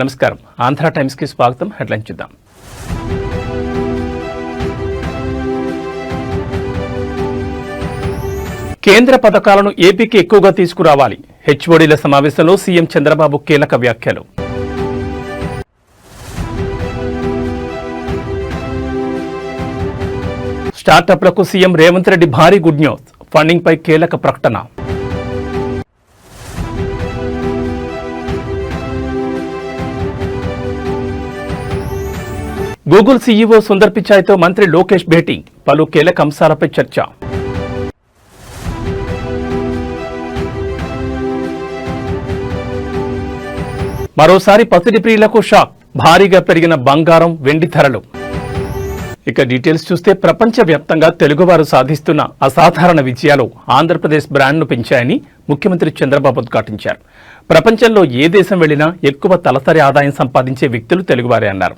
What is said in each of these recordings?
నమస్కారం. ఆంధ్ర టైమ్స్ కి స్వాగతం. హెడ్లైన్ చూద్దాం. కేంద్ర పథకాలను ఏపీకి ఎక్కువగా తీసుకురావాలి. హెచ్ఓడీల సమావేశంలో సీఎం చంద్రబాబు కీలక వ్యాఖ్యలు. స్టార్టప్లకు సీఎం రేవంత్ రెడ్డి భారీ గుడ్ న్యూస్. ఫండింగ్ పై కీలక ప్రకటన. గూగుల్ సీఈఓ సుందర్ పిచాయ్తో మంత్రి లోకేష్ భేటీ. పలు కీలక అంశాలపై చర్చ. మరోసారి పసిడి ప్రియులకు షాక్. భారీగా పెరిగిన బంగారం, వెండి ధరలు. ఇక డీటెయిల్స్ చూస్తే ప్రపంచవ్యాప్తంగా తెలుగువారు సాధిస్తున్న అసాధారణ విజయాలు ఆంధ్రప్రదేశ్ బ్రాండ్ను పెంచాయని ముఖ్యమంత్రి చంద్రబాబు ఉద్ఘాటించారు. ప్రపంచంలో ఏ దేశం వెళ్లినా ఎక్కువ తలసరి ఆదాయం సంపాదించే వ్యక్తులు తెలుగువారే అన్నారు.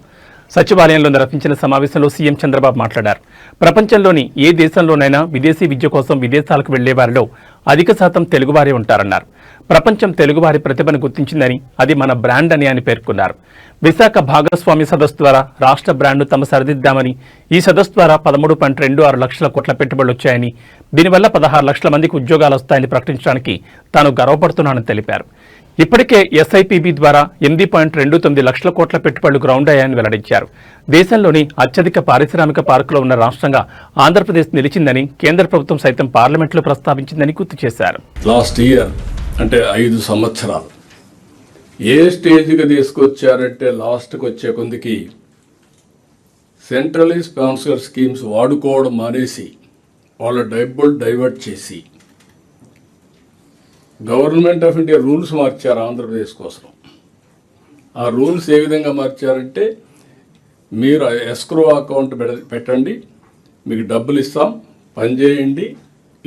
సచివాలయంలో నిర్వహించిన సమావేశంలో సీఎం చంద్రబాబు మాట్లాడారు. ప్రపంచంలోని ఏ దేశంలోనైనా విదేశీ విద్య కోసం విదేశాలకు వెళ్లే వారిలో అధిక శాతం తెలుగువారే ఉంటారన్నారు. ప్రపంచం తెలుగువారి ప్రతిభను గుర్తించిందని, అది మన బ్రాండ్ అని ఆయన పేర్కొన్నారు. విశాఖ భాగస్వామ్య సదస్సు ద్వారా రాష్ట్ర బ్రాండ్ను తమ సరిదిద్దామని, ఈ సదస్సు ద్వారా 13.26 లక్షల కోట్ల పెట్టుబడులు వచ్చాయని, దీనివల్ల 16 లక్షల మందికి ఉద్యోగాలు వస్తాయని ప్రకటించడానికి తాను గర్వపడుతున్నానని తెలిపారు. ఇప్పటికే ఎస్ఐపిబి ద్వారా 8.29 లక్షల కోట్ల పెట్టుబడులు గ్రౌండ్ అయ్యాయని వెల్లడించారు. దేశంలోని అత్యధిక పారిశ్రామిక పార్కులో ఉన్న రాష్ట్రంగా ఆంధ్రప్రదేశ్ నిలిచిందని కేంద్ర ప్రభుత్వం సైతం పార్లమెంట్లో ప్రస్తావించిందని గుర్తు చేశారు. లాస్ట్ ఇయర్ అంటే 5 సంవత్సరాలు ఏ స్టేజ్కి తీసుకొచ్చారంటే లాస్ట్కి వచ్చే కొందికి సెంట్రలీ స్పాన్సర్ స్కీమ్స్ వాడుకోవడం మానేసి వాళ్ళ డబ్బులు డైవర్ట్ చేసి గవర్నమెంట్ ఆఫ్ ఇండియా రూల్స్ మార్చారు ఆంధ్రప్రదేశ్ కోసం. ఆ రూల్స్ ఏ విధంగా మార్చారంటే, మీరు ఎస్క్రో అకౌంట్ పెట్టండి, మీకు డబ్బులు ఇస్తాం, పని చేయండి,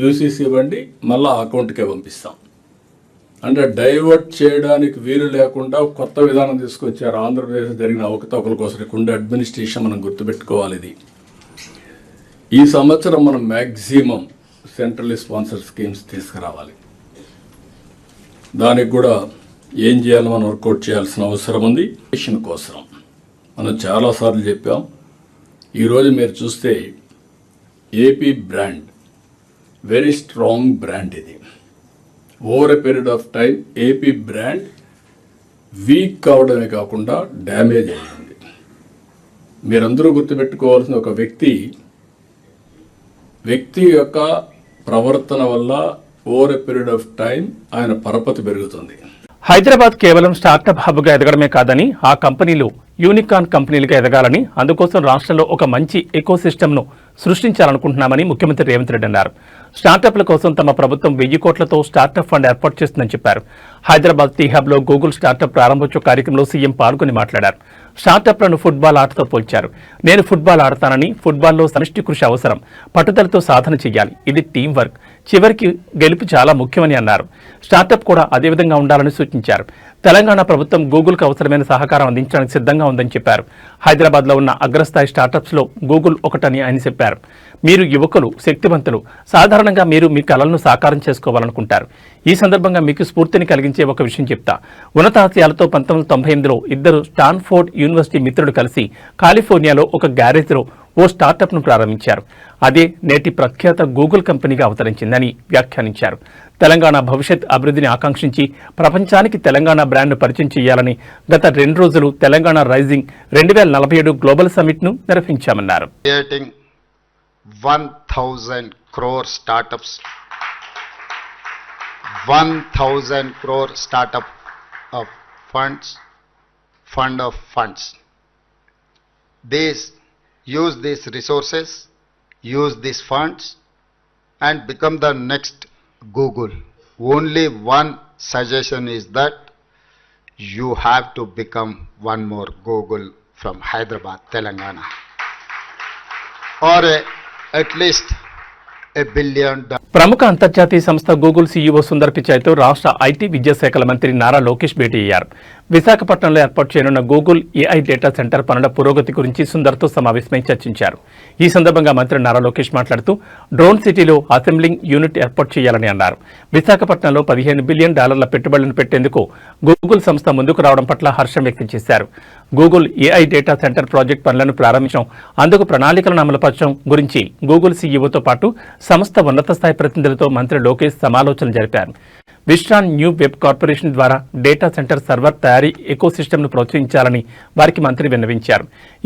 యూసీసీ ఇవ్వండి, మళ్ళీ అకౌంట్కే పంపిస్తాం. అంటే డైవర్ట్ చేయడానికి వీలు లేకుండా కొత్త విధానం తీసుకొచ్చారు. ఆంధ్రప్రదేశ్ జరిగిన అవకతవకల కోసం ఉండే అడ్మినిస్ట్రేషన్ మనం గుర్తుపెట్టుకోవాలి. ఇది ఈ సంవత్సరం మనం మ్యాక్సిమం సెంట్రల్ స్పాన్సర్ స్కీమ్స్ తీసుకురావాలి. దానికి కూడా ఏం చేయాలో మనం వర్కౌట్ చేయాల్సిన అవసరం ఉంది. దేశం కోసం మనం చాలాసార్లు చెప్పాం. ఈరోజు మీరు చూస్తే AP brand very strong brand. ఇది over a period of time AP brand weak కావడమే కాకుండా డ్యామేజ్ అయ్యింది. మీరందరూ గుర్తుపెట్టుకోవాల్సిన ఒక వ్యక్తి యొక్క ప్రవర్తన వల్ల over a period of time ఆయన పరపతి పెరుగుతుంది. హైదరాబాద్ కేవలం స్టార్టప్ హబ్గా ఎదగడమే కాదని, ఆ కంపెనీలు యూనికార్న్ కంపెనీలుగా ఎదగాలని, అందుకోసం రాష్ట్రంలో ఒక మంచి ఎకోసిస్టమ్ను సృష్టించాలనుకుంటున్నామని ముఖ్యమంత్రి రేవంత్ రెడ్డి అన్నారు. స్టార్టప్ల కోసం తమ ప్రభుత్వం 1000 కోట్లతో స్టార్టప్ ఫండ్ ఏర్పాటు చేస్తుందని చెప్పారు. హైదరాబాద్ టీ హబ్లో గూగుల్ స్టార్టప్ ప్రారంభోత్సవ కార్యక్రమంలో సీఎం పాల్గొని మాట్లాడారు. స్టార్టప్లను ఫుట్బాల్ ఆటతో పోల్చారు. నేను ఫుట్బాల్ ఆడతానని, ఫుట్బాల్లో సమిష్టి కృషి అవసరం, పట్టుదలతో సాధన చేయాలి, ఇది టీం వర్క్, చివరికి గెలుపు చాలా ముఖ్యమని అన్నారు. స్టార్టప్ కూడా అదేవిధంగా ఉండాలని సూచించారు. తెలంగాణ ప్రభుత్వం గూగుల్కు అవసరమైన సహకారం అందించడానికి సిద్ధంగా ఉందని చెప్పారు. హైదరాబాద్లో ఉన్న అగ్రస్థాయి స్టార్టప్స్లో గూగుల్ ఒకటని ఆయన చెప్పారు. మీరు యువకులు, శక్తివంతులు, సాధారణంగా మీరు మీ కలలను సాకారం చేసుకోవాలనుకుంటారు. ఈ సందర్భంగా మీకు స్ఫూర్తిని కలిగించే ఒక విషయం చెప్తా. ఉన్నతాశయాలతో 1998లో ఇద్దరు స్టాన్ఫోర్డ్ యూనివర్సిటీ మిత్రులు కలిసి కాలిఫోర్నియాలో ఒక గ్యారేజ్లో ఓ స్టార్టప్ను ప్రారంభించారు. అదే నేటి ప్రఖ్యాత గూగుల్ కంపెనీగా అవతరించిందని వ్యాఖ్యానించారు. తెలంగాణ భవిష్యత్ అభివృద్ధిని ఆకాంక్షించి ప్రపంచానికి తెలంగాణ బ్రాండ్ను పరిచయం చేయాలని గత 2 రోజులు తెలంగాణ రైజింగ్ 2047 గ్లోబల్ సమ్మిట్ను నిర్వహించామన్నారు. 1,000 crore startups, 1,000 crore startup of fund of funds. Use these resources, use these funds and become the next Google. Only one suggestion is that you have to become one more Google from Hyderabad, Telangana, or at least $1 billion. ప్రముఖ అంతర్జాతీయ సంస్థ Google CEO Sundar పిచాయ్తో రాష్ట్ర IT విద్యాశాఖల మంత్రి నారా లోకేష్ భేటీ అయ్యారు. విశాఖపట్నంలో ఏర్పాటు చేయనున్న Google AI data centre పనుల పురోగతి గురించి సుందర్తో సమావేశమై చర్చించారు. ఈ సందర్భంగా మంత్రి నారా లోకేష్ మాట్లాడుతూ డ్రోన్ సిటీలో అసెంబ్లింగ్ యూనిట్ ఏర్పాటు చేయాలని అన్నారు. విశాఖపట్నంలో $15 బిలియన్ పెట్టుబడులను పెట్టేందుకు గూగుల్ సంస్థ ముందుకు రావడం పట్ల హర్షం వ్యక్తం చేశారు. Google AI data centre project పనులను ప్రారంభించడం, అందుకు ప్రణాళికలను అమలుపరచడం గురించి గూగుల్ సీఈఓతో పాటు సంస్థ ఉన్నత స్థాయి ప్రతినిధులతో మంత్రి లోకేష్ సమాలోచనలు జరిపారు. విస్ట్రాన్ న్యూ వెబ్ కార్పొరేషన్ ద్వారా డేటా సెంటర్ సర్వర్ తయారీ ఎకోసిస్టమ్ను ప్రోత్సహించాలని వారికి మంత్రి విన్నవించారు.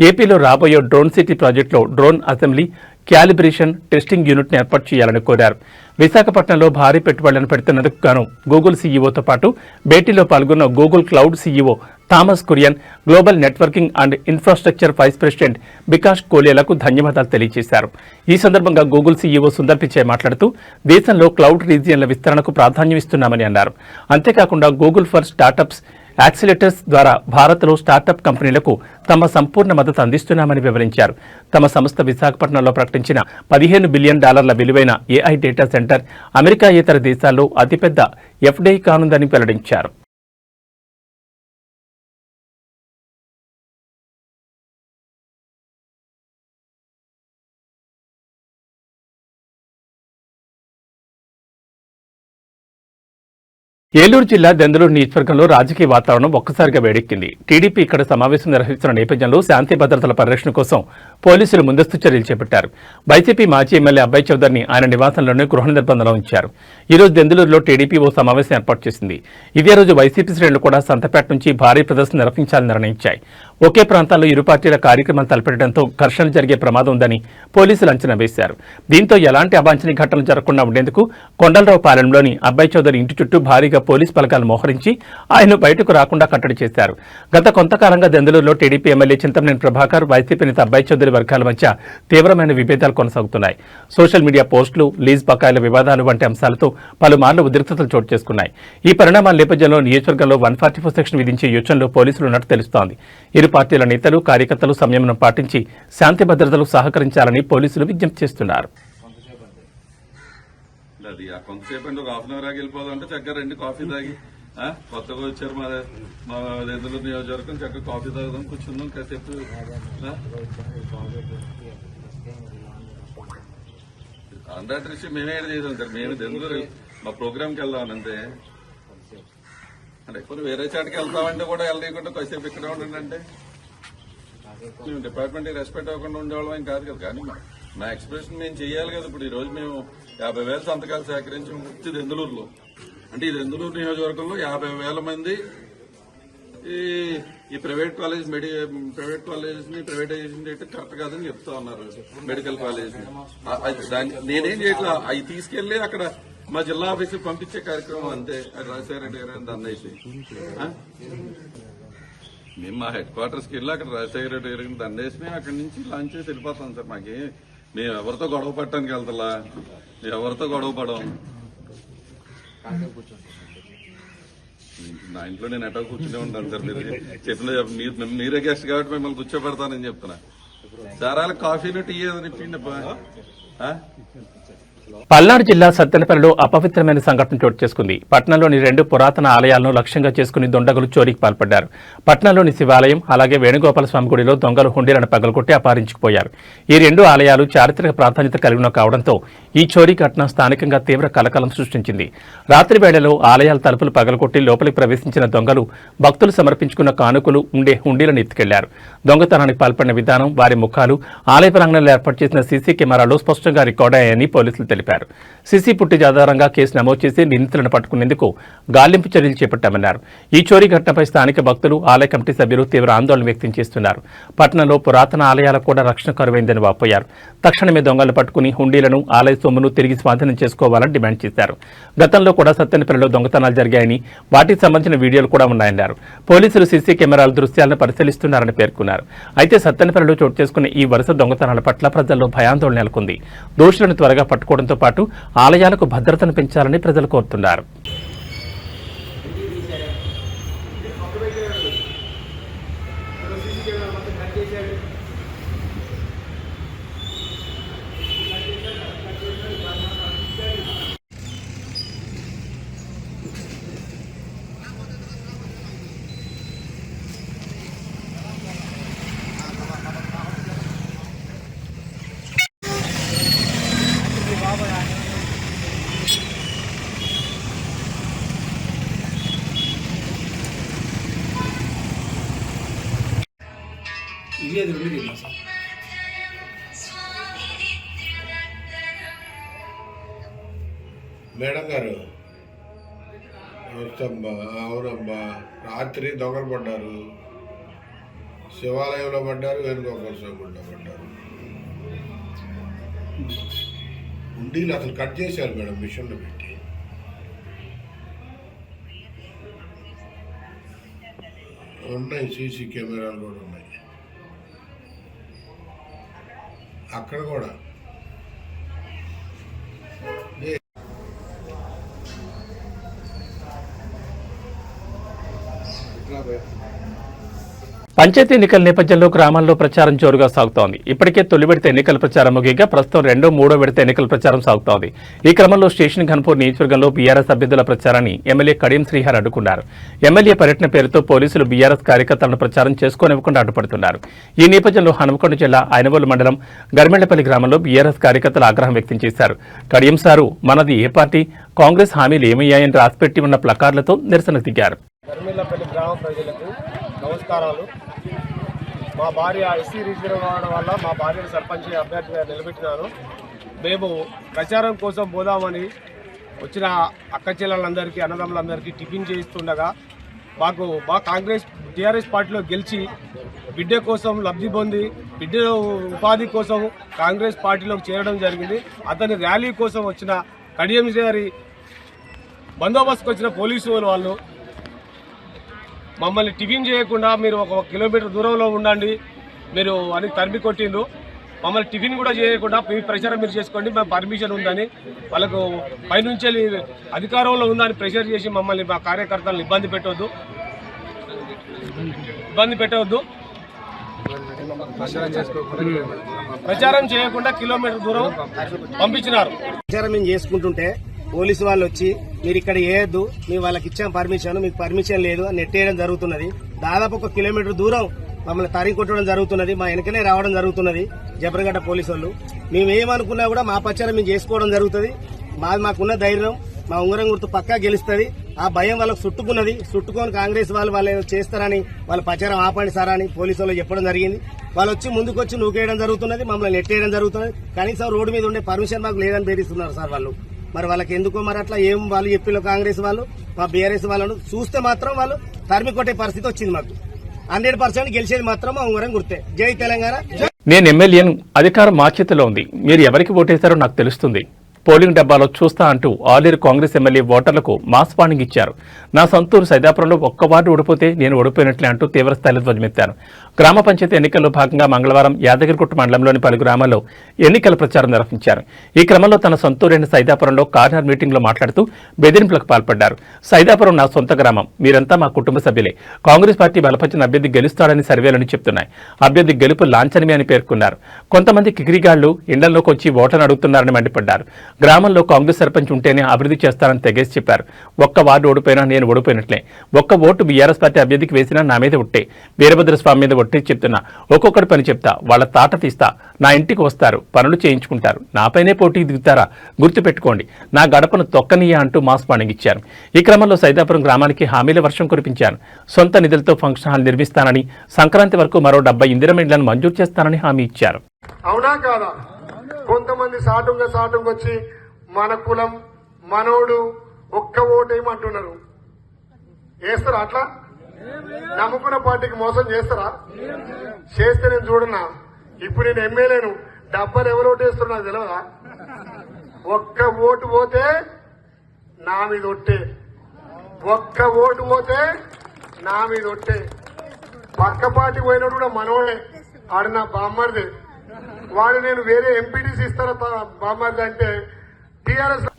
ఏపీలో రాబోయే డ్రోన్ సిటీ ప్రాజెక్టులో డ్రోన్ అసెంబ్లీ, క్యాలిబ్రేషన్, టెస్టింగ్ యూనిట్ను ఏర్పాటు చేయాలని కోరారు. విశాఖపట్నంలో భారీ పెట్టుబడులను పెడుతున్నందుకు గాను గూగుల్ సీఈఓతో పాటు భేటీలో పాల్గొన్న Google Cloud CEO Thomas Kurian, global networking and infrastructure vice president Vikas కోలియాలకు ధన్యవాదాలు తెలియజేశారు. ఈ సందర్భంగా గూగుల్ సీఈఓ సుందర్ పిచాయ్ మాట్లాడుతూ దేశంలో క్లౌడ్ రీజియన్ల విస్తరణకు ప్రాధాన్యం ఇస్తున్నామని అన్నారు. అంతేకాకుండా గూగుల్ ఫర్ స్టార్టప్స్ యాక్సిలేటర్స్ ద్వారా భారత్లో స్టార్టప్ కంపెనీలకు తమ సంపూర్ణ మద్దతు అందిస్తున్నామని వివరించారు. తమ సంస్థ విశాఖపట్నంలో ప్రకటించిన $15 బిలియన్ విలువైన ఏఐ డేటా సెంటర్ అమెరికా ఇతర దేశాల్లో అతిపెద్ద ఎఫ్డీఐ కానుందని వెల్లడించారు. ఏలూరు జిల్లా దెందులూరు నియోజకవర్గంలో రాజకీయ వాతావరణం ఒక్కసారిగా వేడెక్కింది. టీడీపీ ఇక్కడ సమావేశం నిర్వహిస్తున్న నేపథ్యంలో శాంతి భద్రతల పరిరక్షణ కోసం పోలీసులు ముందస్తు చర్యలు చేపట్టారు. వైసీపీ మాజీ ఎమ్మెల్యే అబ్బాయి చౌదరిని ఆయన నివాసంలోనే గృహ నిర్బంధంలో ఉంచారు. ఈ రోజు దెందులూరులో టీడీపీ ఓ సమావేశం ఏర్పాటు చేసింది. ఇదే రోజు వైసీపీ శ్రేణులు కూడా సంతపేట నుంచి భారీ ప్రదర్శన నిర్వహించాలని నిర్ణయించాయి. ఒకే ప్రాంతాల్లో ఇరు పార్టీల కార్యక్రమాలు తలపెట్టడంతో ఘర్షణలు జరిగే ప్రమాదం ఉందని పోలీసులు అంచనా వేశారు. దీంతో ఎలాంటి అవాంఛనీయ ఘటనలు జరగకుండా ఉండేందుకు కొండలరావుపాలెంలోని అబ్బాయి చౌదరి ఇంటి చుట్టూ భారీగా పోలీస్ బలగాలు మోహరించి ఆయన బయటకు రాకుండా కట్టడి చేశారు. గత కొంతకాలంగా దెందులూరులో TDP MLA Chintamaneni Prabhakar, YCP నేత అబ్బాయి చౌదరి వర్గాల మధ్య తీవ్రమైన విభేదాలు కొనసాగుతున్నాయి. సోషల్ మీడియా పోస్టులు, లీజ్ బకాయిల వివాదాలు వంటి అంశాలతో పలుమార్లు ఉద్రిక్తతలు చోటు చేసుకున్నాయి. ఈ పరిణామాల నేపథ్యంలో నియోజకవర్గంలో 144 సెక్షన్ విధించే యోచనలో పోలీసులు ఉన్నట్టు తెలుస్తోంది. ఇరు పార్టీల నేతలు, కార్యకర్తలు సంయమనం పాటించి శాంతి భద్రతలకు సహకరించాలని పోలీసులు విజ్ఞప్తి చేస్తున్నారు. అది కొంతసేపు అండి, ఒక హాఫ్ అన్ అవర్ ఆగి వెళ్ళిపోదాం అంటే చక్కగా రండి కాఫీ తాగి, కొత్తగా వచ్చారు మా ఎదురు నియోజకవర్గం, చక్కగా కాఫీ తాగుదాం, కూర్చుందాం కాసేపు. కాంట్రాక్ట్ విషయం మేమే చేసాం సార్, మేము దెందులూరు మా ప్రోగ్రామ్కి వెళ్దాం అంతే. అంటే ఇప్పుడు వేరే చాటుకి వెళ్తామంటే కూడా వెళ్ళకుండా కాసేపు ఇక్కడ ఉండండి అంటే మేము డిపార్ట్మెంట్ రెస్పెక్ట్ అవ్వకుండా ఉండేవాళ్ళం కాదు కదా. కానీ మా ఎక్స్ప్రెషన్ మేము చేయాలి కదా. ఇప్పుడు ఈ రోజు మేము 50,000 సంతకాలు సేకరించి వచ్చి దెందులూరులో, అంటే ఈ దెందులూరు నియోజకవర్గంలో 50,000 మంది ఈ ప్రైవేట్ కాలేజ్ ప్రైవేట్ కాలేజ్ ని ప్రైవేటైజేషన్ చేయడం కరెక్ట్ కాదని చెప్తా ఉన్నారు. మెడికల్ కాలేజ్ నేనేం చేయట్లా, అవి తీసుకెళ్లి అక్కడ మా జిల్లా ఆఫీస్కి పంపించే కార్యక్రమం అంతే. అది రాజశేఖర రెడ్డి గారు దండేసి మేము మా హెడ్ క్వార్టర్స్కి వెళ్ళి అక్కడ రాజశేఖర రెడ్డి గారికి దండేసి మేము అక్కడి నుంచి లాంచ్ చేసి వెళ్ళిపోతాం సార్. మేము ఎవరితో గొడవ పట్టడానికి వెళ్తా, ఎవరితో గొడవ పడం. నా ఇంట్లో నేను ఎటో కూర్చునే ఉంటాను సార్. మీరు చెప్పిన మీరే గెస్ట్ కాబట్టి మిమ్మల్ని కూర్చోబెడతానని చెప్తున్నా. దారాల కాఫీలు టీ ఏదని ఇప్పిండి. పల్నాడు జిల్లా సత్తెనపల్లిలో అపవిత్రమైన సంఘటన చోటు చేసుకుంది. పట్నంలోని 2 పురాతన ఆలయాలను లక్ష్యంగా చేసుకుని దొండగులు చోరీకి పాల్పడ్డారు. పట్నంలోని శివాలయం, అలాగే వేణుగోపాల స్వామి గుడిలో దొంగలు హుండీలను పగలగొట్టి అపహరించుకుపోయారు. ఈ 2 ఆలయాలు చారిత్రక ప్రాధాన్యత కలిగిన కావడంతో ఈ చోరీ ఘటన స్థానికంగా తీవ్ర కలకలం సృష్టించింది. రాత్రి వేళలో ఆలయాల తలుపులు పగలగొట్టి లోపలికి ప్రవేశించిన దొంగలు భక్తులు సమర్పించుకున్న కానుకలు ఉండే హుండీలను ఎత్తుకెళ్లారు. దొంగతనానికి పాల్పడిన విధానం, వారి ముఖాలు ఆలయ ప్రాంగణంలో ఏర్పాటు చేసిన సీసీ కెమెరాలో స్పష్టంగా రికార్డయ్యాయని పోలీసులు తెలిపారు. సీసీ ఫుటేజ్ ఆధారంగా కేసు నమోదు చేసి నిందితులను పట్టుకునేందుకు గాలింపు చర్యలు చేపట్టామన్నారు. ఈ చోరీ ఘటనపై స్థానిక భక్తులు, ఆలయ కమిటీ సభ్యులు తీవ్ర ఆందోళన వ్యక్తం చేస్తున్నారు. పట్టణంలో పురాతన ఆలయాలకు కూడా రక్షణ కరువైందని వాపోయారు. తక్షణమే దొంగలను పట్టుకుని హుండీలను, ఆలయ సొమ్మును తిరిగి స్వాధీనం చేసుకోవాలని డిమాండ్ చేశారు. గతంలో కూడా సత్తెనపల్లిలో దొంగతనాలు జరిగాయని, వాటికి సంబంధించిన వీడియోలు కూడా ఉన్నాయన్నారు. పోలీసులు సీసీ కెమెరాల దృశ్యాలను పరిశీలిస్తున్నారని పేర్కొన్నారు. అయితే సత్తెనపల్లిలో చోటు చేసుకున్న ఈ వరుస దొంగతనాల పట్ల ప్రజల్లో భయాందోళన నెలకొంది. దోషులను త్వరగా పట్టుకోవడంతో పాటు ఆలయాలకు భద్రతను పెంచాలని ప్రజలు కోరుతున్నారు. ఇది అది రెండు తిన్నా సార్. మేడం గారు నమస్తమ్మా. అవునమ్మా, రాత్రి దొంగలు పడ్డారు, శివాలయంలో పడ్డారు, వేణుగోపాల స్వామి గుడిలో పడ్డారు. ఉండీలు అసలు కట్ చేశారు మేడం, మిషన్లో పెట్టి. ఉన్నాయి, సీసీ కెమెరాలు కూడా ఉన్నాయి అక్కడ కూడా. పంచాయతీ ఎన్నికల నేపథ్యంలో గ్రామాల్లో ప్రచారం జోరుగా సాగుతోంది. ఇప్పటికే తొలి విడత ఎన్నికల ప్రచారం ముగియగా ప్రస్తుతం రెండో మూడో విడత ఎన్నికల ప్రచారం సాగుతోంది. ఈ క్రమంలో స్టేషన్ ఘన్పూర్ నియోజకవర్గంలో బీఆర్ఎస్ అభ్యర్థుల ప్రచారాన్ని ఎమ్మెల్యే కడియం శ్రీహర్ అడ్డుకున్నారు. ఎమ్మెల్యే పర్యటన పేరుతో పోలీసులు బీఆర్ఎస్ కార్యకర్తలను ప్రచారం చేసుకోనివ్వకుండా అడ్డుపడుతున్నారు. ఈ నేపథ్యంలో హనుమకొండ జిల్లా ఐనవోలు మండలం గర్మెళ్లపల్లి గ్రామంలో బీఆర్ఎస్ కార్యకర్తలు ఆగ్రహం వ్యక్తం చేశారు. కడియం సారు మనది ఏ పార్టీ, కాంగ్రెస్ హామీలు ఏమయ్యాయని రాసిపెట్టి ఉన్న ప్లకార్డులతో నిరసన దిగారు. గర్మెళ్లపల్లి గ్రామ ప్రజలకు నమస్కారాలు. మా భార్య ఎస్సీ రిజర్వ్ కావడం వల్ల మా భార్యను సర్పంచ్ అభ్యర్థిగా నిలబెట్టినాను. మేము ప్రచారం కోసం పోదామని వచ్చిన అక్క చెల్లెలందరికీ అన్నదమ్ములందరికీ టిఫిన్ చేయిస్తుండగా మా కాంగ్రెస్ టీఆర్ఎస్ పార్టీలో గెలిచి బిడ్డ కోసం లబ్ధి పొంది బిడ్డ ఉపాధి కోసం కాంగ్రెస్ పార్టీలోకి చేరడం జరిగింది. అతని ర్యాలీ కోసం వచ్చిన కడియం గారి బందోబస్తుకు వచ్చిన పోలీసు వాళ్ళు మమ్మల్ని టిఫిన్ చేయకుండా మీరు 1 కిలోమీటర్ దూరంలో ఉండండి మీరు అని తరిమి కొట్టిండ్రు. మమ్మల్ని టిఫిన్ కూడా చేయకుండా మీ ప్రచారం మీరు చేసుకోండి, మేము పర్మిషన్ ఉందని వాళ్ళకు పైనుంచి అధికారంలో ఉందని ప్రెషర్ చేసి మమ్మల్ని మా కార్యకర్తలను ఇబ్బంది పెట్టవద్దు. ప్రచారం చేయకుండా కిలోమీటర్ దూరం పంపించినారు. ప్రచారం మేము చేసుకుంటుంటే పోలీసు వాళ్ళు వచ్చి మీరు ఇక్కడ వేయద్దు, మేము వాళ్ళకి ఇచ్చాం పర్మిషన్, మీకు పర్మిషన్ లేదు అని నెట్టేయడం జరుగుతున్నది. దాదాపు 1 కిలోమీటర్ దూరం మమ్మల్ని తరిగి కొట్టడం జరుగుతున్నది. మా వెనకనే రావడం జరుగుతున్నది జబర్గడ్డ పోలీసు వాళ్ళు. మేము ఏమనుకున్నా కూడా మా ప్రచారం మేము చేసుకోవడం జరుగుతుంది. మాకున్న ధైర్యం, మా ఉంగరం గుర్తు పక్కా గెలుస్తుంది. ఆ భయం వాళ్ళకు చుట్టుకొని కాంగ్రెస్ వాళ్ళు చేస్తారని వాళ్ళ ప్రచారం ఆపండి సార్ అని పోలీసు వాళ్ళు చెప్పడం జరిగింది. వాళ్ళు వచ్చి ముందుకు వచ్చి నూకేయడం జరుగుతున్నది, మమ్మల్ని నెట్టేయడం జరుగుతున్నది. కనీసం రోడ్డు మీద ఉండే పర్మిషన్ మాకు లేదని బెదిరిస్తున్నారు సార్ వాళ్ళు. మరి వాళ్ళకి ఎందుకో మరి అట్లా ఏం వాళ్ళు చెప్పిలో కాంగ్రెస్ వాళ్ళు మా బీఆర్ఎస్ వాళ్ళను చూస్తే మాత్రం వాళ్ళు తరిమి కొట్టే పరిస్థితి వచ్చింది. మాకు 100% గెలిచేది మాత్రం మా ఉంగరం గుర్తే. జై తెలంగాణ. నేను ఎమ్మెల్యేను, అధికారం మా చేతిలో ఉంది, మీరు ఎవరికి ఓటేశారో నాకు తెలుస్తుంది. పోలింగ్ డబ్బాలో చూస్తా అంటూ ఆలేరు కాంగ్రెస్ ఎమ్మెల్యే ఓటర్లకు మాస్ వార్నింగ్ ఇచ్చారు. నా సొంతూరు సైదాపురంలో 1 వార్డు ఓడిపోతే నేను ఓడిపోయినట్లే అంటూ తీవ్రస్థాయిలో ధ్వజమెత్తారు. గ్రామ పంచాయతీ ఎన్నికల్లో భాగంగా మంగళవారం యాదగిరిగుట్ట మండలంలోని పలు గ్రామాల్లో ఎన్నికల ప్రచారం నిర్వహించారు. ఈ క్రమంలో తన సొంతూరైన సైదాపురంలో కార్నర్ మీటింగ్లో మాట్లాడుతూ బెదిరింపులకు పాల్పడ్డారు. సైదాపురం నా సొంత గ్రామం, మీరంతా మా కుటుంబ సభ్యులే. కాంగ్రెస్ పార్టీ బలపరిచిన అభ్యర్థి గెలుస్తాడని సర్వేలని చెప్తున్నాయి. అభ్యర్థి గెలుపు లాంఛనమే అని పేర్కొన్నారు. కొంతమంది కిక్రిగాళ్లు ఇండల్లోకి వచ్చి ఓట్లను అడుగుతున్నారని మండిపడ్డారు. గ్రామంలో కాంగ్రెస్ సర్పంచ్ ఉంటేనే అభివృద్ధి చేస్తారని తెగేసి చెప్పారు. 1 వార్డు ఓడిపోయినా నేను ఓడిపోయినట్లే. 1 ఓటు బీఆర్ఎస్ పార్టీ అభ్యర్థికి వేసినా నా మీద ఒట్టే. వీరభద్రస్వామి మీద ఒట్టి చెప్తున్నా. ఒక్కొక్కటి పని చెప్తా, వాళ్ళ తాట తీస్తా, నా ఇంటికి వస్తారు, పనులు చేయించుకుంటారు, నాపైనే పోటీ దిగుతారా? గుర్తుపెట్టుకోండి, నా గడపను తొక్కనీయా అంటూ మాస్ వార్నింగ్ ఇచ్చారు. ఈ క్రమంలో సైదాపురం గ్రామానికి హామీల వర్షం కురిపించారు. సొంత నిధులతో ఫంక్షన్ హాల్ నిర్మిస్తానని, సంక్రాంతి వరకు మరో 70 ఇందిరమ్మ ఇళ్లను మంజూరు చేస్తానని హామీ ఇచ్చారు. అవునా కాదా? కొంతమంది సాటుంగా వచ్చి మన కులం మనోడు 1 ఓటేయమంటున్నారు. వేస్తారా? అట్లా నమ్ముకున్న పార్టీకి మోసం చేస్తారా? చేస్తే నేను చూడన్నా. ఇప్పుడు నేను ఎమ్మెల్యేను, డబ్బాలు ఎవరు ఓటేస్తున్నారు నాకు తెలియదా? 1 ఓటు పోతే నా మీద ఒట్టే, 1 ఓటు పోతే నా మీద ఒట్టే. పక్క పార్టీకి పోయినోడు కూడా మనోడే, ఆడు నా బామ్మర్దే. వాడు నేను వేరే ఎంపీటీసీ ఇస్తారా బామ్మర్ది అంటే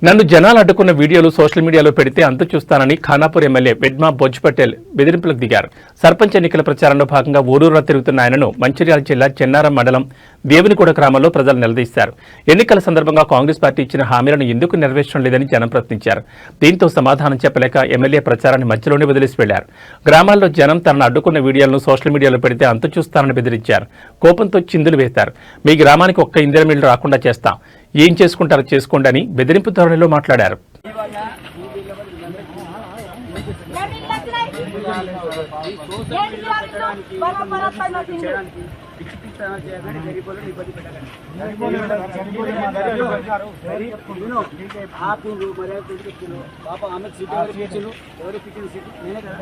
నన్ను జనాలు అడ్డుకున్న వీడియోలు సోషల్ మీడియాలో పెడితే అంతు చూస్తానని ఖానాపూర్ ఎమ్మెల్యే వెడ్మా బొజ్ పటేల్ బెదిరింపులకు దిగారు. సర్పంచ్ ఎన్నికల ప్రచారంలో భాగంగా ఊరూరా తిరుగుతున్న ఆయనను మంచిర్యాల జిల్లా చెన్నారం మండలం దేవునిగూడ గ్రామంలో ప్రజలు నిలదీశారు. ఎన్నికల సందర్భంగా కాంగ్రెస్ పార్టీ ఇచ్చిన హామీలను ఎందుకు నెరవేర్చడం లేదని జనం ప్రశ్నించారు. దీంతో సమాధానం చెప్పలేక ఎమ్మెల్యే ప్రచారాన్ని మధ్యలోనే వదిలేసి వెళ్లారు. గ్రామాల్లో జనం తనను అడ్డుకున్న వీడియోలను సోషల్ మీడియాలో పెడితే అంతు చూస్తానని బెదిరించారు. కోపంతో చిందులు వేశారు. మీ గ్రామానికి 1 ఇందిరమ్మ ఇళ్లు రాకుండా చేస్తాం, ఏం చేసుకుంటారో చేసుకోండి అని బెదిరింపు ధోరణిలో మాట్లాడారు. ఏంటి చేయడానికి చేయడానికి పిచ్చి పిచ్చి చేయడానికి గరీబులను ఇబ్బంది పెట్టకండి. ఆపిండు మర్యాద చెప్పిండు పాప ఆమె సీట్ ఇచ్చిండు ఎవరు పిచ్చింది సీట్ నేనే కదా.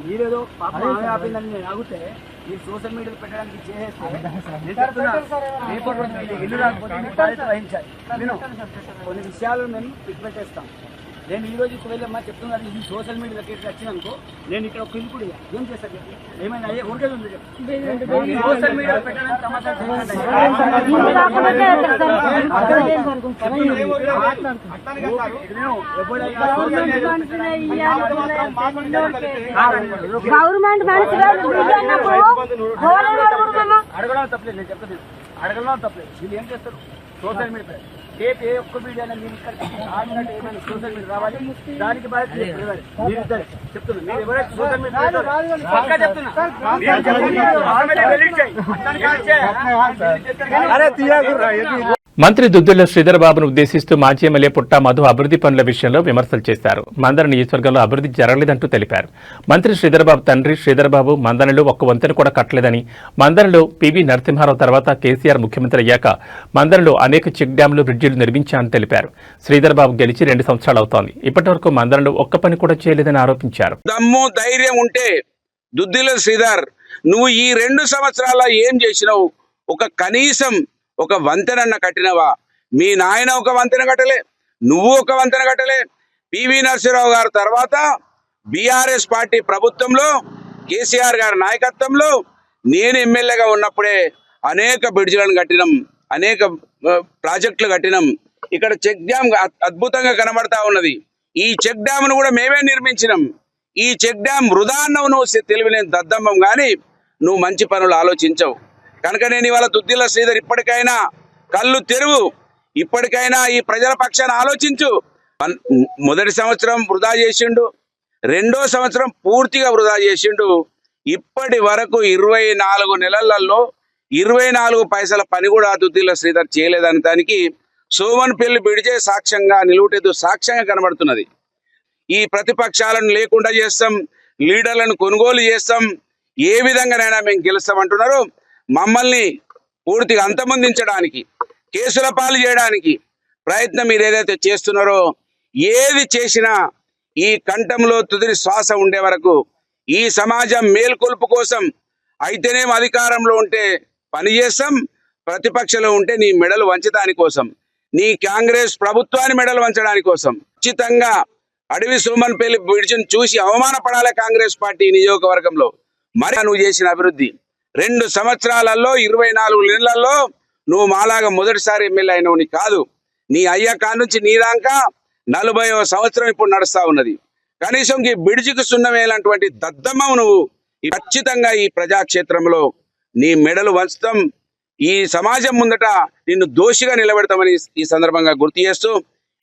మీరేదో పాప ఆమె ఆపిందని నేను ఆగితే మీరు సోషల్ మీడియాలో పెట్టడానికి చేసేస్తే ఇల్లు రాకపోతే బాధ్యత వహించాలి. నేను కొన్ని విషయాలు మేము పెట్టేస్తాం. నేను ఈ రోజు వెళ్ళమ్మా చెప్తున్నాను, ఇది సోషల్ మీడియాలోకి వచ్చినానుకో నేను ఇక్కడ ఒక ఇల్లు కూడా ఏం చేస్తాను చెప్పి ఏమైనా ఊరికే ఉంది చెప్పి సోషల్ మీడియాలో పెట్టడానికి అడగడం తప్పలేదు. నేను చెప్తాను అడగడం తప్పలేదు. వీళ్ళు ఏం చేస్తారు సోషల్ మీడియా రేపు ఏ ఒక్క వీడియో అయినా మీరు ఇక్కడ ఆడినట్టు ఏమైనా సోషల్ మీడియా రావాలి, దానికి బాధ్యత మీరు ఇద్దరు చెప్తున్నారు. మీరు ఎవరైతే సోషల్ మీడియా పక్కా చెప్తున్నా మంత్రి దుద్దుల శ్రీధరబాబును ఉద్దేశిస్తూ మాజీ ఎమ్మెల్యే పుట్ట మధు అభివృద్ధి పనుల విషయంలో విమర్శలు చేశారు. మందన నియోజకవర్గంలో అభివృద్ధి జరగలేదంటూ తెలిపారు. మంత్రి శ్రీధరబాబు తండ్రి శ్రీధరబాబు మందనలో ఒక్క వంతెన కూడా కట్టలేదని, మందనలో పివి నరసింహారావు తర్వాత కేసీఆర్ ముఖ్యమంత్రి అయ్యాక మందనలో అనేక చెక్ డ్యాంలు బ్రిడ్జిలు నిర్మించారని తెలిపారు. శ్రీధరబాబు గెలిచి 2 సంవత్సరాలు అవుతోంది. ఇప్పటివరకు మందనలో ఒక్క పని కూడా చేయలేదని ఆరోపించారు. దమ్ము ధైర్యం ఉంటే దుద్దిల శ్రీధర్ నువ్వు ఈ 2 సంవత్సరాల ఏం చేసినావు? కనీసం ఒక వంతెనన్న కట్టినవా? మీ నాయన ఒక వంతెన కట్టలే, నువ్వు ఒక వంతెన కట్టలే. పివి నరసింహారావు గారి తర్వాత బీఆర్ఎస్ పార్టీ ప్రభుత్వంలో కేసీఆర్ గారి నాయకత్వంలో నేను ఎమ్మెల్యేగా ఉన్నప్పుడే అనేక బ్రిడ్జిలను కట్టినాం, అనేక ప్రాజెక్టులు కట్టినాం. ఇక్కడ చెక్ డ్యామ్ అద్భుతంగా కనబడతా ఉన్నది. ఈ చెక్ డ్యామ్ను కూడా మేమే నిర్మించినాం. ఈ చెక్ డ్యామ్ వృధా అన్నవు నువ్వు తెలివిలేని దద్దమ్మం కానీ నువ్వు మంచి పనులు ఆలోచించవు కనుక నేను ఇవాళ దుద్దిల శ్రీధర్ ఇప్పటికైనా కళ్ళు తెరువు, ఇప్పటికైనా ఈ ప్రజల పక్షాన ఆలోచించు. మొదటి సంవత్సరం వృధా చేసిండు, 2వ సంవత్సరం పూర్తిగా వృధా చేసిండు. ఇప్పటి వరకు 24 నెలలలో 24 పైసల పని కూడా దుద్దిల శ్రీధర్ చేయలేదని దానికి సోమన్పల్లి బ్రిడ్జే సాక్ష్యంగా నిలువుటెద్దు సాక్ష్యంగా కనబడుతున్నది. ఈ ప్రతిపక్షాలను లేకుండా చేస్తాం, లీడర్లను కొనుగోలు చేస్తాం, ఏ విధంగానైనా మేము గెలుస్తామంటున్నారు. మమ్మల్ని పూర్తిగా అంతమొందించడానికి, కేసుల పాలు చేయడానికి ప్రయత్నం మీరు ఏదైతే చేస్తున్నారో, ఏది చేసినా ఈ కంఠంలో తుదిరి శ్వాస ఉండే వరకు ఈ సమాజం మేల్కొల్పు కోసం అయితేనేమో అధికారంలో ఉంటే పని చేస్తాం, ప్రతిపక్షంలో ఉంటే నీ మెడలు వంచడానికి కోసం, నీ కాంగ్రెస్ ప్రభుత్వాన్ని మెడలు వంచడానికి కోసం. ఖచ్చితంగా అడవి సోమన్పల్లి బ్రిడ్జిని చూసి అవమానపడాలి కాంగ్రెస్ పార్టీ నియోజకవర్గంలో. మరి నువ్వు చేసిన అభివృద్ధి 2 సంవత్సరాలలో 24 నెలలలో నువ్వు మాలాగా మొదటిసారి ఎమ్మెల్యే అయినవు కాదు. నీ అయ్యా కానుంచి నీ దాకా 40వ సంవత్సరం ఇప్పుడు నడుస్తా ఉన్నది. కనీసం ఈ బ్రిడ్జికి సున్నమేలాంటి దద్దమ్మ నువ్వు. ఖచ్చితంగా ఈ ప్రజాక్షేత్రంలో నీ మెడలు వంచుతాం, ఈ సమాజం ముందట నిన్ను దోషిగా నిలబెడతామని ఈ సందర్భంగా గుర్తు చేస్తూ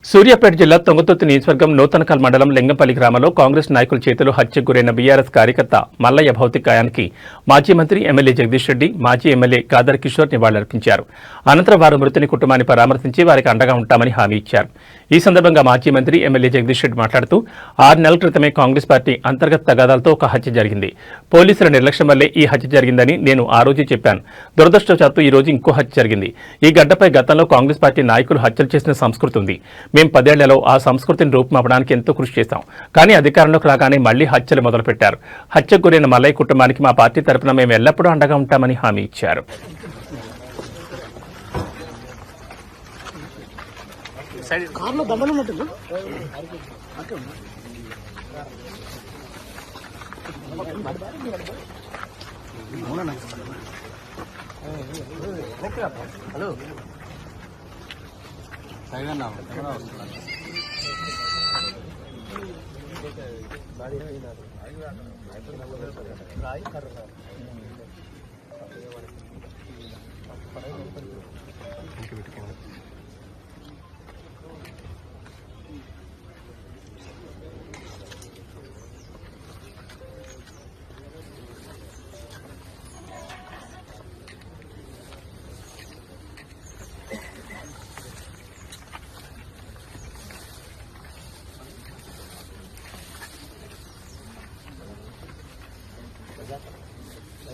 సూర్యాపేట జిల్లా తొంగతుర్తి నియోజకవర్గం నూతనకల్ మండలం లింగంపల్లి గ్రామంలో కాంగ్రెస్ నాయకుల చేతిలో హత్యకు గురైన బీఆర్ఎస్ కార్యకర్త మల్లయ్య భౌతికాయానికి మాజీ మంత్రి ఎమ్మెల్యే జగదీష్ రెడ్డి, మాజీ ఎమ్మెల్యే కాదర్ కిషోర్ నివాళులర్పించారు. అనంతరం వారు మృతుని కుటుంబాన్ని పరామర్శించి వారికి అండగా ఉంటామని హామీ ఇచ్చారు. ఈ సందర్భంగా మాజీ మంత్రి ఎమ్మెల్యే జగదీష్ రెడ్డి మాట్లాడుతూ 6 నెలల క్రితమే కాంగ్రెస్ పార్టీ అంతర్గత తగాదాలతో ఒక హత్య జరిగింది. పోలీసుల నిర్లక్ష్యం వల్లే ఈ హత్య జరిగిందని నేను ఆ రోజు చెప్పాను. దురదృష్టవశాత్తు ఈ రోజు ఇంకో హత్య జరిగింది. ఈ గడ్డపై గతంలో కాంగ్రెస్ పార్టీ నాయకులు హత్యలు చేసిన సంస్కృతి ఉంది. మేము 10 ఏళ్లలో ఆ సంస్కృతిని రూపుమాపడానికి ఎంతో కృషి చేశాం. కానీ అధికారంలోకి రాగానే మళ్లీ హత్యలు మొదలుపెట్టారు. హత్యకు గురైన మల్లయ్య కుటుంబానికి మా పార్టీ తరపున మేము ఎల్లప్పుడూ అండగా ఉంటామని హామీ ఇచ్చారు.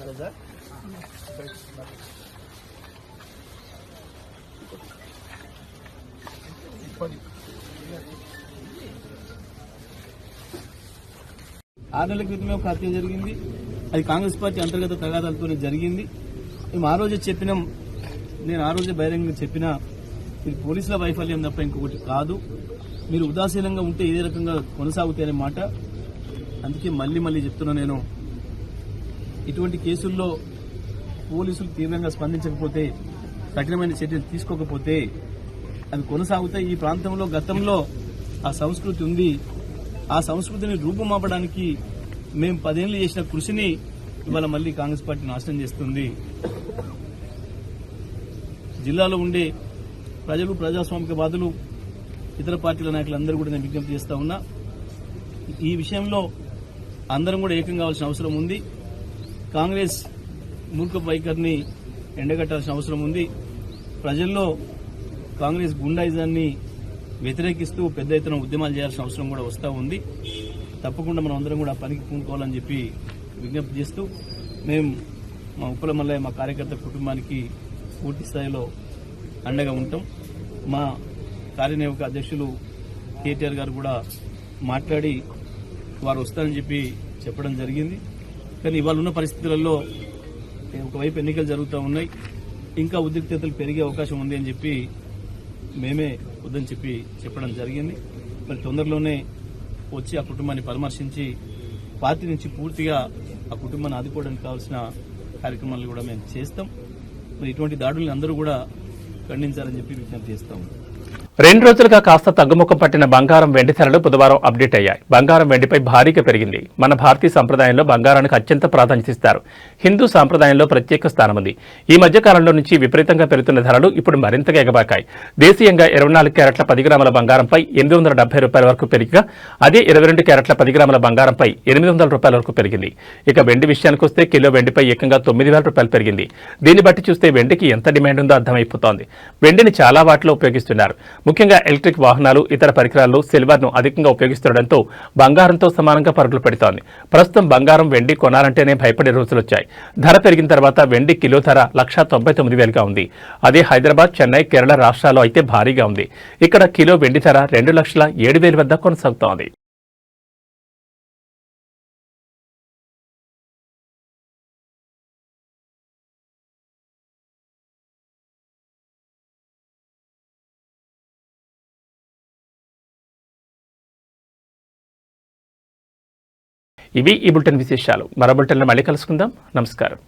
ఆరు నెలల క్రితమే ఒక హత్య జరిగింది. అది కాంగ్రెస్ పార్టీ అంతర్గత తగాదాలతోనే జరిగింది. మేము ఆ రోజే చెప్పినాం, నేను ఆ రోజే బహిరంగంగా చెప్పినా, ఇది పోలీసుల వైఫల్యం తప్ప ఇంకొకటి కాదు. మీరు ఉదాసీనంగా ఉంటే ఇదే రకంగా కొనసాగుతాయనే మాట. అందుకే మళ్ళీ చెప్తున్నా, నేను ఇటువంటి కేసుల్లో పోలీసులు తీవ్రంగా స్పందించకపోతే, కఠినమైన చర్యలు తీసుకోకపోతే అవి కొనసాగుతాయి. ఈ ప్రాంతంలో గతంలో ఆ సంస్కృతి ఉంది. ఆ సంస్కృతిని రూపుమాపడానికి మేము 10 ఏళ్లు చేసిన కృషిని ఇవాళ మళ్ళీ కాంగ్రెస్ పార్టీ నాశనం చేస్తుంది. జిల్లాలో ఉండే ప్రజలు, ప్రజాస్వామికవాదులు, ఇతర పార్టీల నాయకులందరూ కూడా నేను విజ్ఞప్తి చేస్తా ఉన్నా, ఈ విషయంలో అందరం కూడా ఏకం కావాల్సిన అవసరం ఉంది. కాంగ్రెస్ మూర్ఖ వైఖరిని ఎండగట్టాల్సిన అవసరం ఉంది. ప్రజల్లో కాంగ్రెస్ గుండాయిజాన్ని వ్యతిరేకిస్తూ పెద్ద ఎత్తున ఉద్యమాలు చేయాల్సిన అవసరం కూడా వస్తూ ఉంది. తప్పకుండా మనం అందరం కూడా పనికి పూనుకోవాలని చెప్పి విజ్ఞప్తి చేస్తూ, మేము మా ఉప్పల మల్లయ్య, మా కార్యకర్త కుటుంబానికి పూర్తి స్థాయిలో అండగా ఉంటాం. మా కార్యనిర్వాహక అధ్యక్షులు కేటీఆర్ గారు కూడా మాట్లాడి వారు వస్తారని చెప్పడం జరిగింది. కానీ ఇవాళ ఉన్న పరిస్థితులలో ఒకవైపు ఎన్నికలు జరుగుతూ ఉన్నాయి, ఇంకా ఉద్రిక్తతలు పెరిగే అవకాశం ఉంది అని చెప్పి మేమే వద్దని చెప్పడం జరిగింది. మరి తొందరలోనే వచ్చి ఆ కుటుంబాన్ని పరామర్శించి పార్టీ నుంచి పూర్తిగా ఆ కుటుంబాన్ని ఆదుకోవడానికి కావాల్సిన కార్యక్రమాలు కూడా మేము చేస్తాం. మరి ఇటువంటి దాడుల్ని అందరూ కూడా ఖండించాలని చెప్పి విజ్ఞప్తి చేస్తాం. 2 రోజులుగా కాస్త తగ్గుముఖం పట్టిన బంగారం వెండి ధరలు బుధవారం అప్డేట్ అయ్యాయి. బంగారం వెండిపై భారీగా పెరిగింది. మన భారతీయ సంప్రదాయంలో బంగారానికి అత్యంత ప్రాధాన్యత ఇస్తారు. హిందూ సంప్రదాయంలో ప్రత్యేక స్థానం ఉంది. ఈ మధ్య కాలంలో నుంచి విపరీతంగా పెరుగుతున్న ధరలు ఇప్పుడు మరింతగా ఎగబాకాయి. దేశీయంగా 24 క్యారెట్ల 10 గ్రాముల బంగారంపై ₹870 వరకు పెరిగిగా, అదే 22 క్యారెట్ల 10 గ్రాముల బంగారంపై ₹800 వరకు పెరిగింది. ఇక వెండి విషయానికి వస్తే కిలో వెండిపై ఏకంగా ₹9,000 పెరిగింది. దీన్ని బట్టి చూస్తే వెండికి ఎంత డిమాండ్ ఉందో అర్థమైపోతోంది. వెండిని చాలా వాటిలో ఉపయోగిస్తున్నారు. ముఖ్యంగా ఎలక్ట్రిక్ వాహనాలు, ఇతర పరికరాల్లో సిల్వర్ను అధికంగా ఉపయోగిస్తుండటంతో బంగారంతో సమానంగా పరుగులు పెడుతోంది. ప్రస్తుతం బంగారం, వెండి కొనాలంటేనే భయపడే రోజులొచ్చాయి. ధర పెరిగిన తర్వాత వెండి కిలో ధర 1,99,000గా ఉంది. అదే హైదరాబాద్, చెన్నై, కేరళ రాష్ట్రాల్లో అయితే భారీగా ఉంది. ఇక్కడ కిలో వెండి ధర 2,07,000 వద్ద కొనసాగుతోంది. ఇవి ఈ బులెటిన్ విశేషాలు. మరో బులెటిన్లో మళ్ళీ కలుసుకుందాం. నమస్కారం.